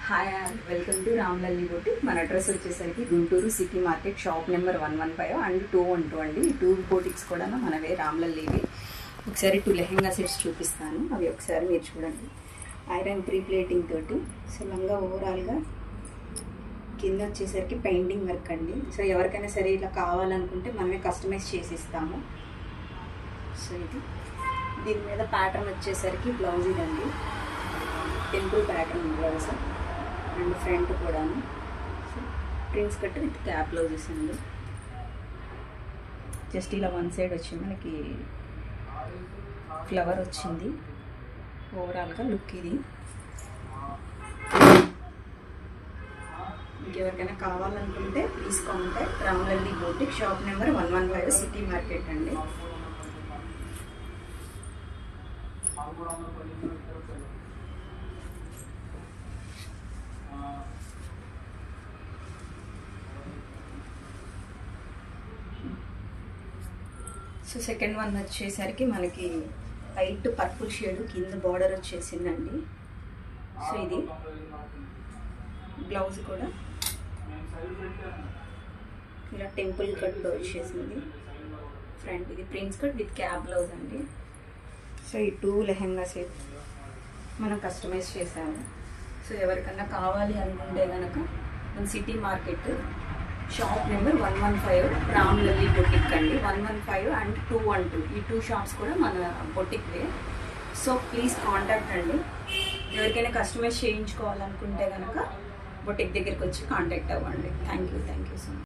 Hi welcome to Ramlalli boutique. మన address వచ్చేసరికి Guntur city market, shop number 115 and 212 అండి. ఈ 2 బొటిక్స్ కూడా మనవే రామ్లల్లివి. ఒకసారి 2 లెహెంగా సెట్స్ చూపిస్తాను, అవి ఒకసారి మీరు చూడండి. ఐరన్ ప్రీ ప్లేటింగ్ తోటి. సో లంగా ఓవరాల్గా కింద వచ్చేసరికి పెయింటింగ్ వర్క్ అండి. సో ఎవరికైనా సరే ఇలా కావాలనుకుంటే మనమే కస్టమైజ్ చేసి ఇస్తాము. సో దీని మీద ప్యాటర్న్ వచ్చేసరికి బ్లౌజ్ ఇదండి, temple pattern blouse and front కూడాను. So prince cut with cap blouses అండి. జస్ట్ ఇలా వన్ సైడ్ వచ్చి మనకి ఫ్లవర్ వచ్చింది. ఓవరాల్గా లుక్ ఇది. ఇంకెవరికైనా కావాలనుకుంటే please contact Ramlalli boutique, shop number 115 city market అండి. సో సెకండ్ వన్ వచ్చేసరికి మనకి లైట్ పర్పుల్ షేడ్ కింద బార్డర్ వచ్చేసిందండి. సో ఇది బ్లౌజ్ కూడా ఇలా టెంపుల్ కట్ వచ్చేసింది. ఫ్రంట్ ఇది prince cut with cap blouse అండి. సో ఈ 2 లెహెంగా సెట్ మనం కస్టమైజ్ చేసాము. సో ఎవరికన్నా కావాలి అనుకుంటే కనుక మన city market, shop number 115 Ramlalli boutique అండి. 115 అండ్ 212 ఈ 2 షాప్స్ కూడా మన బొటిక్వే. సో ప్లీజ్ కాంటాక్ట్ అండి. ఎవరికైనా కస్టమైజ్ చేయించుకోవాలనుకుంటే కనుక బొటిక్ దగ్గరికి వచ్చి కాంటాక్ట్ అవ్వండి. Thank you so much.